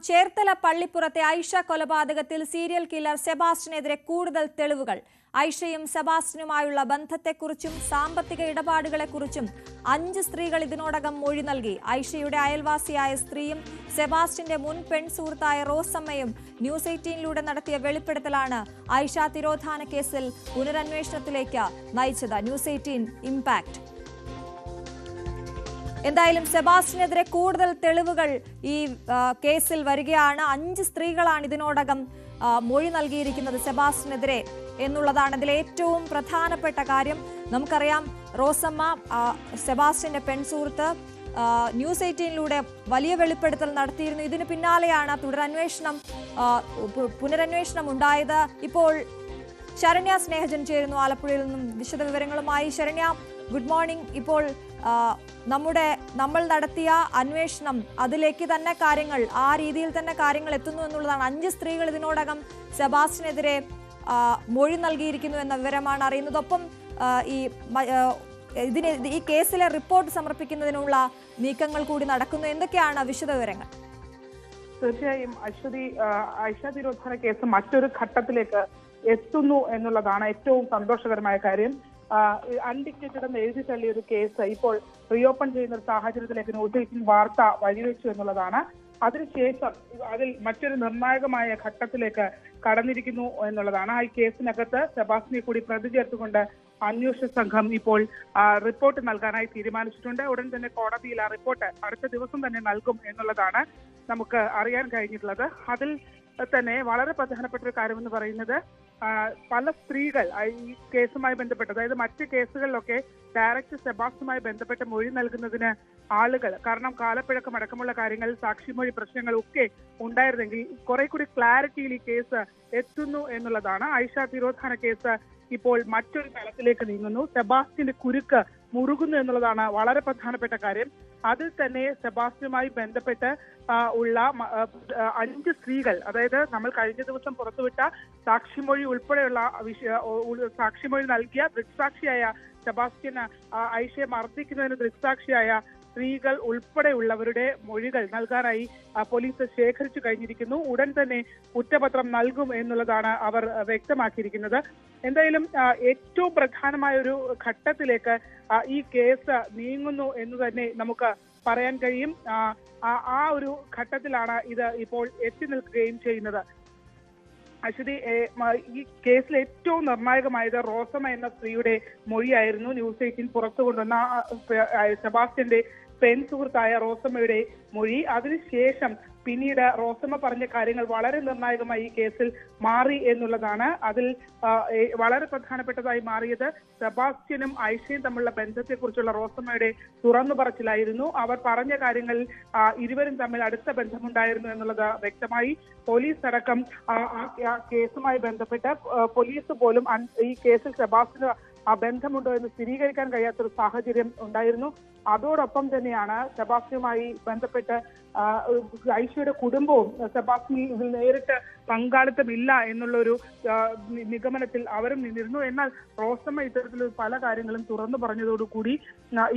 ചേർത്തല പള്ളിപ്പുറത്തെ ഐഷ കൊലപാതകത്തിൽ serial killer സെബാസ്റ്റ്യനെതിരെ കൂടുതൽ തെളിവുകൾ. ഐഷയും സെബാസ്റ്റ്യനുമായുള്ള ബന്ധത്തെക്കുറിച്ചും സാമ്പത്തിക ഇടപാടുകളെക്കുറിച്ചും 5 സ്ത്രീകൾ ഇതിനോടകം മൊഴി നൽകി. ഐഷയുടെ അയൽവാസിയായ സ്ത്രീയും സെബാസ്റ്റ്യന്റെ മുൻ പെൺസുഹൃത്തായ റോസമ്മയും ന്യൂസ് 18 നടത്തിയ വെളിപ്പെടുത്തലാണ് ഐഷ തിരോധാന കേസിൽ പുനരന്വേഷണത്തിലേക്ക് നയിച്ചത്. News 18 impact. എന്തായാലും സെബാസ്റ്റ്യനെതിരെ കൂടുതൽ തെളിവുകൾ ഈ കേസിൽ വരികയാണ്. 5 സ്ത്രീകളാണ് ഇതിനോടകം മൊഴി നൽകിയിരിക്കുന്നത് സെബാസ്റ്റ്യനെതിരെ എന്നുള്ളതാണ് ഇതിലെ ഏറ്റവും പ്രധാനപ്പെട്ട കാര്യം. നമുക്കറിയാം, റോസമ്മ സെബാസ്റ്റ്യന്റെ പെൺസുഹൃത്ത് ന്യൂസ് 18 വലിയ വെളിപ്പെടുത്തൽ നടത്തിയിരുന്നു. ഇതിന് പിന്നാലെയാണ് പുനരന്വേഷണം ഉണ്ടായത്. ഇപ്പോൾ ശരണ്യ സ്നേഹജൻ ചേരുന്നു ആലപ്പുഴയിൽ നിന്നും വിശദവിവരങ്ങളുമായി. Saranya, good morning. ഇപ്പോൾ നമ്മൾ നടത്തിയ അന്വേഷണം അതിലേക്ക് തന്നെ കാര്യങ്ങൾ ആ രീതിയിൽ തന്നെ കാര്യങ്ങൾ എത്തുന്നു എന്നുള്ളതാണ്. 5 സ്ത്രീകൾ ഇതിനോടകം സെബാസ്റ്റ്യനെതിരെ മൊഴി നൽകിയിരിക്കുന്നു എന്ന വിവരമാണ് അറിയുന്നത്. ഒപ്പം ഈ കേസിലെ റിപ്പോർട്ട് സമർപ്പിക്കുന്നതിനുള്ള നീക്കങ്ങൾ കൂടി നടക്കുന്നു. എന്തൊക്കെയാണ് വിശദവിവരങ്ങൾ? തീർച്ചയായും ഐഷ തിരോധാന കേസ് മറ്റൊരു ഘട്ടത്തിലേക്ക് എത്തുന്നു എന്നുള്ളതാണ് ഏറ്റവും സന്തോഷകരമായ കാര്യം. അൺഡിക്റ്റേറ്റഡ് എന്ന് എഴുതി തള്ളിയ ഒരു കേസ് ഇപ്പോൾ റീഓപ്പൺ ചെയ്യുന്ന ഒരു സാഹചര്യത്തിലേക്ക് ന്യൂസ് 18 വാർത്ത വഴിവെച്ചു എന്നുള്ളതാണ്. അതിനുശേഷം അതിൽ മറ്റൊരു നിർണായകമായ ഘട്ടത്തിലേക്ക് കടന്നിരിക്കുന്നു എന്നുള്ളതാണ്. ഈ കേസിനകത്ത് സെബാസ്റ്റ്യനെ കൂടി പ്രതി ചേർത്തുകൊണ്ട് അന്വേഷണ സംഘം ഇപ്പോൾ റിപ്പോർട്ട് നൽകാനായി തീരുമാനിച്ചിട്ടുണ്ട്. ഉടൻ തന്നെ കോടതിയിൽ ആ റിപ്പോർട്ട് അടുത്ത ദിവസം തന്നെ നൽകും എന്നുള്ളതാണ് നമുക്ക് അറിയാൻ കഴിഞ്ഞിട്ടുള്ളത്. അതിൽ തന്നെ വളരെ പ്രധാനപ്പെട്ട ഒരു കാര്യമെന്ന് പറയുന്നത്, പല സ്ത്രീകൾ ഈ കേസുമായി ബന്ധപ്പെട്ട്, അതായത് മറ്റ് കേസുകളിലൊക്കെ ഡയറക്റ്റ് സെബാസ്റ്റ്യനുമായി ബന്ധപ്പെട്ട് മൊഴി നൽകുന്നതിന് ആളുകൾ, കാരണം കാലപ്പഴക്കം അടക്കമുള്ള കാര്യങ്ങൾ, സാക്ഷിമൊഴി പ്രശ്നങ്ങളൊക്കെ ഉണ്ടായിരുന്നെങ്കിൽ കുറെ കൂടി ക്ലാരിറ്റിയിൽ ഈ കേസ് എത്തുന്നു എന്നുള്ളതാണ്. ഐഷ തിരോധാന കേസ് ഇപ്പോൾ മറ്റൊരു തലത്തിലേക്ക് നീങ്ങുന്നു. സെബാസ്റ്റ്യന്റെ കുരുക്ക് മുറുകുന്നു എന്നുള്ളതാണ് വളരെ പ്രധാനപ്പെട്ട കാര്യം. അതിൽ തന്നെ സെബാസ്റ്റ്യനുമായി ബന്ധപ്പെട്ട് ഉള്ള 5 സ്ത്രീകൾ, അതായത് നമ്മൾ കഴിഞ്ഞ ദിവസം പുറത്തുവിട്ട സാക്ഷിമൊഴി ഉൾപ്പെടെയുള്ള സാക്ഷിമൊഴി നൽകിയ ദൃക്സാക്ഷിയായ സെബാസ്റ്റ്യന് ഐഷയെ മർദ്ദിക്കുന്നതിന് ദൃക്സാക്ഷിയായ സ്ത്രീകൾ ഉൾപ്പെടെയുള്ളവരുടെ മൊഴികൾ നൽകാനായി പോലീസ് ശേഖരിച്ചു കഴിഞ്ഞിരിക്കുന്നു. ഉടൻ തന്നെ കുറ്റപത്രം നൽകും എന്നുള്ളതാണ് അവർ വ്യക്തമാക്കിയിരിക്കുന്നത്. എന്തായാലും ഏറ്റവും പ്രധാനമായ ഒരു ഘട്ടത്തിലേക്ക് ഈ കേസ് നീങ്ങുന്നു എന്ന് തന്നെ നമുക്ക് പറയാൻ കഴിയും. ആ ഒരു ഘട്ടത്തിലാണ് ഇത് ഇപ്പോൾ എത്തി നിൽക്കുകയും ചെയ്യുന്നത്. അശ്വതി, ഈ കേസിൽ ഏറ്റവും നിർണായകമായത് റോസമ്മ എന്ന സ്ത്രീയുടെ മൊഴിയായിരുന്നു. ന്യൂസ് 18 പുറത്തു കൊണ്ടുവന്ന സെബാസ്റ്റ്യന്റെ പെൺസുഹൃത്തായ റോസമ്മയുടെ മൊഴി. അതിനുശേഷം പിന്നീട് റോസമ്മ പറഞ്ഞ കാര്യങ്ങൾ വളരെ നിർണായകമായി ഈ കേസിൽ മാറി എന്നുള്ളതാണ്. അതിൽ വളരെ പ്രധാനപ്പെട്ടതായി മാറിയത് സെബാസ്റ്റ്യനും ഐഷയും തമ്മിലുള്ള ബന്ധത്തെക്കുറിച്ചുള്ള റോസമ്മയുടെ തുറന്നു പറച്ചിലായിരുന്നു. അവർ പറഞ്ഞ കാര്യങ്ങളിൽ ഇരുവരും തമ്മിൽ അടുത്ത ബന്ധമുണ്ടായിരുന്നു എന്നുള്ളത് വ്യക്തമായി. പോലീസ് അടക്കം ആ കേസുമായി ബന്ധപ്പെട്ട് പോലീസ് പോലും ഈ കേസിൽ സെബാസ്റ്റ്യന് ബന്ധമുണ്ടോ എന്ന് സ്ഥിരീകരിക്കാൻ കഴിയാത്തൊരു സാഹചര്യം ഉണ്ടായിരുന്നു. അതോടൊപ്പം തന്നെയാണ് സെബാസ്റ്റ്യനുമായി ബന്ധപ്പെട്ട് ഐഷയുടെ കുടുംബവും സെബാസ്റ്റ്യനിൽ ഇതിൽ നേരിട്ട് പങ്കാളിത്തമില്ല എന്നുള്ളൊരു നിഗമനത്തിൽ അവരും നിന്നിരുന്നു. എന്നാൽ റോസമ്മ ഇത്തരത്തിൽ പല കാര്യങ്ങളും തുറന്നു പറഞ്ഞതോടുകൂടി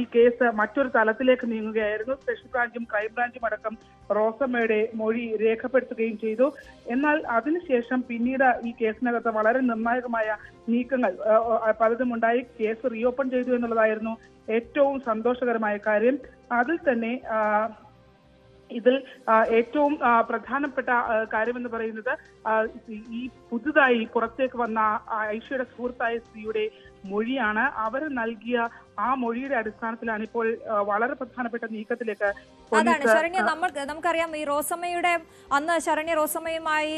ഈ കേസ് മറ്റൊരു തലത്തിലേക്ക് നീങ്ങുകയായിരുന്നു. സ്പെഷ്യൽ ബ്രാഞ്ചും ക്രൈംബ്രാഞ്ചും അടക്കം റോസമ്മയുടെ മൊഴി രേഖപ്പെടുത്തുകയും ചെയ്തു. എന്നാൽ അതിനുശേഷം പിന്നീട് ഈ കേസിനകത്ത് വളരെ നിർണായകമായ നീക്കങ്ങൾ പലതും ഉണ്ടായി. കേസ് റീഓപ്പൺ ചെയ്തു എന്നുള്ളതായിരുന്നു ഏറ്റവും സന്തോഷകരമായ കാര്യം. അതിൽ തന്നെ ഇതിൽ ഏറ്റവും പ്രധാനപ്പെട്ട കാര്യമെന്ന് പറയുന്നത്, ഈ പുതുതായി പുറത്തേക്ക് വന്ന ഐഷയുടെ സുഹൃത്തായ സ്ത്രീയുടെ മൊഴിയാണ്. അവർ നൽകിയ ആ മൊഴിയുടെ അടിസ്ഥാനത്തിലാണ് ഇപ്പോൾ വളരെ പ്രധാനപ്പെട്ട നീക്കത്തിലേക്ക്. അതാണ് ശരണ്യ, നമുക്കറിയാം, ഈ റോസമ്മയുടെ അന്ന് ശരണ്യ റോസമ്മയുമായി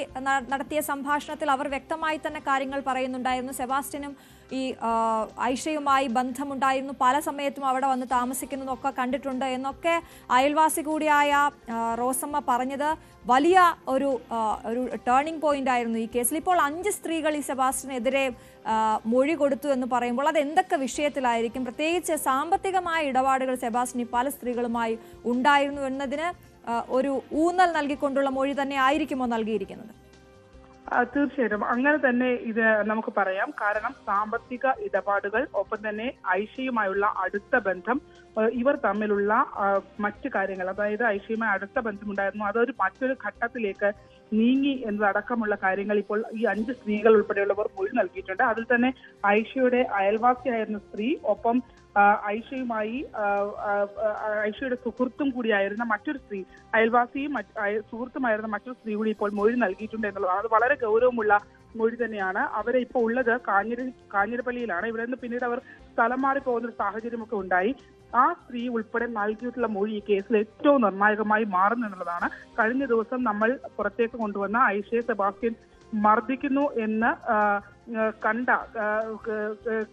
നടത്തിയ സംഭാഷണത്തിൽ അവർ വ്യക്തമായി തന്നെ കാര്യങ്ങൾ പറയുന്നുണ്ടായിരുന്നു. സെബാസ്റ്റ്യനും ഈ ഐഷയുമായി ബന്ധമുണ്ടായിരുന്നു, പല സമയത്തും അവിടെ വന്ന് താമസിക്കുന്നതൊക്കെ കണ്ടിട്ടുണ്ട് എന്നൊക്കെ അയൽവാസി കൂടിയായ റോസമ്മ പറഞ്ഞത് വലിയ ഒരു ടേണിംഗ് പോയിന്റ് ആയിരുന്നു ഈ കേസിൽ. ഇപ്പോൾ 5 സ്ത്രീകൾ ഈ സെബാസ്റ്റ്യനെതിരെ മൊഴി കൊടുത്തു എന്ന് പറയുമ്പോൾ അത് എന്തൊക്കെ വിഷയത്തിലായിരിക്കും? പ്രത്യേകിച്ച് സാമ്പത്തികമായ ഇടപാടുകൾ സെബാസ്റ്റ്യൻ പല സ്ത്രീകളുമായി ഉണ്ടായിരുന്നു എന്നതിന് ഒരു ഊന്നൽ നൽകിക്കൊണ്ടുള്ള മൊഴി തന്നെ ആയിരിക്കുമോ നൽകിയിരിക്കുന്നത്? തീർച്ചയായിട്ടും അങ്ങനെ തന്നെ ഇത് നമുക്ക് പറയാം. കാരണം സാമ്പത്തിക ഇടപാടുകൾ, ഒപ്പം തന്നെ ഐഷയുമായുള്ള അടുത്ത ബന്ധം, ഇവർ തമ്മിലുള്ള മറ്റു കാര്യങ്ങൾ, അതായത് ഐഷയുമായി അടുത്ത ബന്ധമുണ്ടായിരുന്നു, അതൊരു മറ്റൊരു ഘട്ടത്തിലേക്ക് നീങ്ങി എന്നതടക്കമുള്ള കാര്യങ്ങൾ ഇപ്പോൾ ഈ 5 സ്ത്രീകൾ ഉൾപ്പെടെയുള്ളവർ മൊഴി നൽകിയിട്ടുണ്ട്. അതിൽ തന്നെ ഐഷയുടെ അയൽവാസിയായിരുന്ന സ്ത്രീ, ഒപ്പം ഐഷയുടെ സുഹൃത്തും കൂടിയായിരുന്ന മറ്റൊരു സ്ത്രീ, അയൽവാസിയും സുഹൃത്തുമായിരുന്ന മറ്റൊരു സ്ത്രീ കൂടി ഇപ്പോൾ മൊഴി നൽകിയിട്ടുണ്ട് എന്നുള്ളതാണ്. അത് വളരെ ഗൗരവമുള്ള മൊഴി തന്നെയാണ്. അവരെ ഇപ്പോൾ ഉള്ളത് കാഞ്ഞിരപ്പള്ളിയിലാണ്. ഇവിടെ നിന്ന് പിന്നീട് അവർ സ്ഥലം മാറി പോകുന്ന ഒരു സാഹചര്യമൊക്കെ ഉണ്ടായി. ആ സ്ത്രീ ഉൾപ്പെടെ നൽകിയിട്ടുള്ള മൊഴി ഈ കേസിൽ ഏറ്റവും നിർണായകമായി മാറുന്നു എന്നുള്ളതാണ്. കഴിഞ്ഞ ദിവസം നമ്മൾ പുറത്തേക്ക് കൊണ്ടുവന്ന ഐഷയെ സെബാസ്റ്റ്യൻ മർദ്ദിക്കുന്നു എന്ന്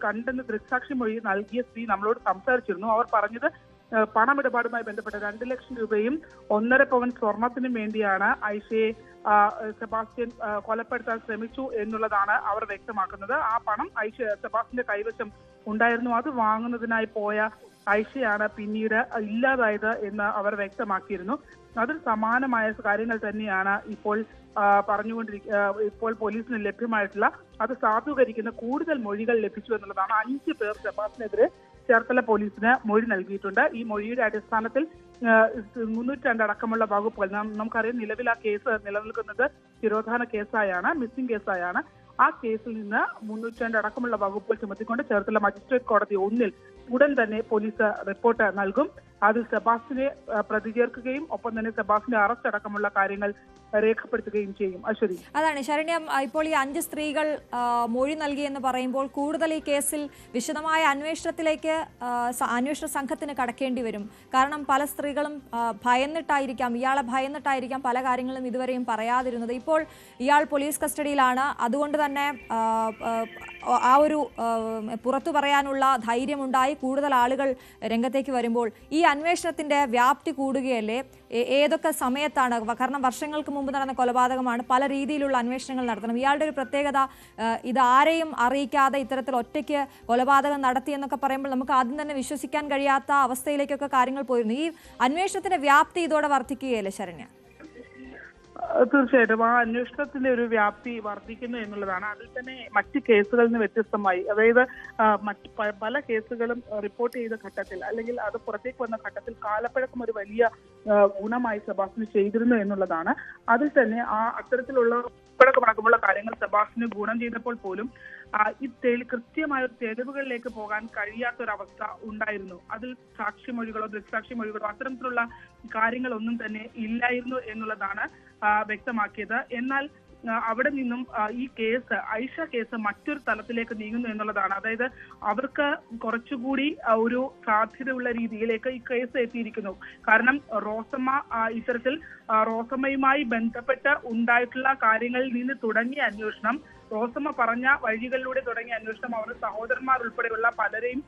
കണ്ടെന്ന് ദൃക്സാക്ഷി മൊഴി നൽകിയ സ്ത്രീ നമ്മളോട് സംസാരിച്ചിരുന്നു. അവർ പറഞ്ഞത് പണമിടപാടുമായി ബന്ധപ്പെട്ട 2 ലക്ഷം രൂപയും 1.5 പവൻ സ്വർണത്തിനും വേണ്ടിയാണ് ഐഷയെ സെബാസ്റ്റ്യൻ കൊലപ്പെടുത്താൻ ശ്രമിച്ചു എന്നുള്ളതാണ് അവർ വ്യക്തമാക്കുന്നത്. ആ പണം സെബാസ്റ്റ്യന്റെ കൈവശം ഉണ്ടായിരുന്നു. അത് വാങ്ങുന്നതിനായി പോയ ഐഷയാണ് പിന്നീട് ഇല്ലാതായത് എന്ന് അവർ വ്യക്തമാക്കിയിരുന്നു. അതിൽ സമാനമായ കാര്യങ്ങൾ തന്നെയാണ് ഇപ്പോൾ ഇപ്പോൾ പോലീസിന് ലഭ്യമായിട്ടുള്ള, അത് സാധൂകരിക്കുന്ന കൂടുതൽ മൊഴികൾ ലഭിച്ചു എന്നുള്ളതാണ്. 5 പേർ സെബാസ്റ്റിനെതിരെ ചേർത്തല പോലീസിന് മൊഴി നൽകിയിട്ടുണ്ട്. ഈ മൊഴിയുടെ അടിസ്ഥാനത്തിൽ 302 അടക്കമുള്ള വകുപ്പുകൾ, നമുക്കറിയാം നിലവിൽ ആ കേസ് നിലനിൽക്കുന്നത് തിരോധാന കേസായാണ്, മിസ്സിംഗ് കേസായാണ്. ആ കേസിൽ നിന്ന് 302 അടക്കമുള്ള വകുപ്പുകൾ ചുമത്തിക്കൊണ്ട് ചേർത്തല മജിസ്ട്രേറ്റ് കോടതി 1 ഉടൻ തന്നെ പോലീസ് റിപ്പോർട്ട് നൽകും. അതിൽ സെബാസ്റ്റിനെ പ്രതി ചേർക്കുകയും ഒപ്പം തന്നെ സെബാസ്റ്റിന്റെ അറസ്റ്റ് അടക്കമുള്ള കാര്യങ്ങൾ രേഖപ്പെടുത്തുകയും ചെയ്യും. അശ്വതി, അതാണ് ശരണ്യം. ഇപ്പോൾ ഈ 5 സ്ത്രീകൾ മൊഴി നൽകിയെന്ന് പറയുമ്പോൾ കൂടുതൽ ഈ കേസിൽ വിശദമായ അന്വേഷണത്തിലേക്ക് അന്വേഷണ സംഘത്തിന് കടക്കേണ്ടി വരും. കാരണം പല സ്ത്രീകളും ഇയാളെ ഭയന്നിട്ടായിരിക്കാം പല കാര്യങ്ങളും ഇതുവരെയും പറയാതിരുന്നത്. ഇപ്പോൾ ഇയാൾ പോലീസ് കസ്റ്റഡിയിലാണ്. അതുകൊണ്ട് തന്നെ ആ ഒരു പുറത്തു പറയാനുള്ള ധൈര്യമുണ്ടായി കൂടുതൽ ആളുകൾ രംഗത്തേക്ക് വരുമ്പോൾ ഈ അന്വേഷണത്തിന്റെ വ്യാപ്തി കൂടുകയല്ലേ? ഏതൊക്കെ സമയത്താണ്? കാരണം വർഷങ്ങൾക്ക് മുമ്പ് നടന്ന കൊലപാതകമാണ്, പല രീതിയിലുള്ള അന്വേഷണങ്ങൾ നടത്തണം. ഇയാളുടെ ഒരു പ്രത്യേകത, ഇത് ആരെയും അറിയിക്കാതെ ഇത്തരത്തിൽ ഒറ്റയ്ക്ക് കൊലപാതകം നടത്തി എന്നൊക്കെ പറയുമ്പോൾ നമുക്ക് ആദ്യം തന്നെ വിശ്വസിക്കാൻ കഴിയാത്ത അവസ്ഥയിലേക്കൊക്കെ കാര്യങ്ങൾ പോയിരുന്നു. ഈ അന്വേഷണത്തിന്റെ വ്യാപ്തി ഇതോടെ വർദ്ധിക്കുകയല്ലേ ശരണ്യ? തീർച്ചയായിട്ടും ആ അന്വേഷണത്തിന്റെ ഒരു വ്യാപ്തി വർദ്ധിക്കുന്നു എന്നുള്ളതാണ്. അതിൽ തന്നെ മറ്റ് കേസുകളിൽ നിന്ന് വ്യത്യസ്തമായി, അതായത് മറ്റ് പല കേസുകളും റിപ്പോർട്ട് ചെയ്ത ഘട്ടത്തിൽ അല്ലെങ്കിൽ അത് പുറത്തേക്ക് വന്ന ഘട്ടത്തിൽ കാലപ്പഴക്കം ഒരു വലിയ ഗുണമായി സെബാസ്റ്റിന് ചെയ്തിരുന്നു എന്നുള്ളതാണ്. അതിൽ തന്നെ അത്തരത്തിലുള്ള പഴക്കമടക്കമുള്ള കാര്യങ്ങൾ സെബാസ്റ്റിന് ഗുണം ചെയ്തപ്പോൾ പോലും ഈ കൃത്യമായ തെളിവുകളിലേക്ക് പോകാൻ കഴിയാത്തൊരവസ്ഥ ഉണ്ടായിരുന്നു. അതിൽ സാക്ഷിമൊഴികളോ ദൃക്സാക്ഷിമൊഴികളോ അത്തരത്തിലുള്ള കാര്യങ്ങളൊന്നും തന്നെ ഇല്ലായിരുന്നു എന്നുള്ളതാണ് വ്യക്തമാക്കിയത്. എന്നാൽ അവിടെ നിന്നും ഈ കേസ്, ഐഷ കേസ് മറ്റൊരു തലത്തിലേക്ക് നീങ്ങുന്നു എന്നുള്ളതാണ്. അതായത് അവർക്ക് കുറച്ചുകൂടി ഒരു സാധ്യതയുള്ള രീതിയിലേക്ക് ഈ കേസ് എത്തിയിരിക്കുന്നു. കാരണം ഇത്തരത്തിൽ റോസമ്മയുമായി ബന്ധപ്പെട്ട് ഉണ്ടായിട്ടുള്ള കാര്യങ്ങളിൽ നിന്ന് തുടങ്ങിയ അന്വേഷണം, റോസമ്മ പറഞ്ഞ വഴികളിലൂടെ തുടങ്ങിയ അന്വേഷണം അവരുടെ സഹോദരന്മാർ ഉൾപ്പെടെയുള്ള പലരെയും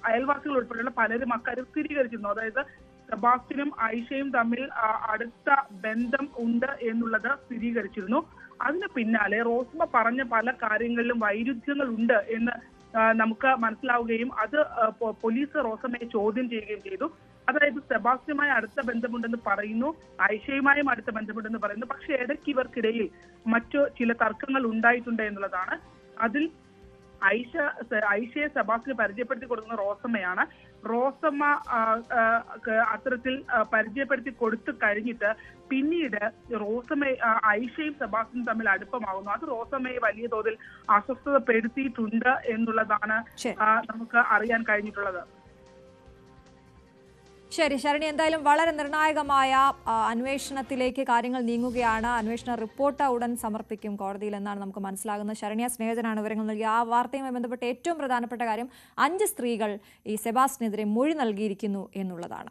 അയൽവാസികൾ ഉൾപ്പെടെയുള്ള പലരും അക്കാര്യം സ്ഥിരീകരിച്ചിരുന്നു. അതായത് സെബാസ്റ്റിനും ഐഷയും തമ്മിൽ അടുത്ത ബന്ധം ഉണ്ട് എന്നുള്ളത് സ്ഥിരീകരിച്ചിരുന്നു. അതിന് പിന്നാലെ റോസമ്മ പറഞ്ഞ പല കാര്യങ്ങളിലും വൈരുദ്ധ്യങ്ങൾ ഉണ്ട് എന്ന് നമുക്ക് മനസ്സിലാവുകയും അത് പോലീസ് റോസമ്മയെ ചോദ്യം ചെയ്യുകയും ചെയ്തു. അതായത് സെബാസ്റ്റിനുമായി അടുത്ത ബന്ധമുണ്ടെന്ന് പറയുന്നു, ഐഷയുമായും അടുത്ത ബന്ധമുണ്ടെന്ന് പറയുന്നു. പക്ഷെ ഇടയ്ക്ക് ഇവർക്കിടയിൽ മറ്റു ചില തർക്കങ്ങൾ ഉണ്ടായിട്ടുണ്ട് എന്നുള്ളതാണ്. അതിൽ ഐഷയെ സെബാസ്റ്റിന് പരിചയപ്പെടുത്തി കൊടുക്കുന്ന റോസമ്മയാണ്. റോസമ്മ അത്തരത്തിൽ പരിചയപ്പെടുത്തി കൊടുത്തു കഴിഞ്ഞിട്ട് പിന്നീട് ഐഷയും സെബാസ്റ്റിനും തമ്മിൽ അടുപ്പമാകുന്നു. അത് റോസമ്മയെ വലിയ തോതിൽ അസ്വസ്ഥതപ്പെടുത്തിയിട്ടുണ്ട് എന്നുള്ളതാണ് നമുക്ക് അറിയാൻ കഴിഞ്ഞിട്ടുള്ളത്. ശരി ശരണി, എന്തായാലും വളരെ നിർണായകമായ അന്വേഷണത്തിലേക്ക് കാര്യങ്ങൾ നീങ്ങുകയാണ്. അന്വേഷണ റിപ്പോർട്ട് ഉടൻ സമർപ്പിക്കും കോടതിയിൽ എന്നാണ് നമുക്ക് മനസ്സിലാകുന്നത്. ശരണ്യ സ്നേഹജനാണ് വിവരങ്ങൾ നൽകിയ. ആ വാർത്തയുമായി ബന്ധപ്പെട്ട് ഏറ്റവും പ്രധാനപ്പെട്ട കാര്യം 5 സ്ത്രീകൾ ഈ സെബാസ്റ്റിനെതിരെ മൊഴി നൽകിയിരിക്കുന്നു എന്നുള്ളതാണ്.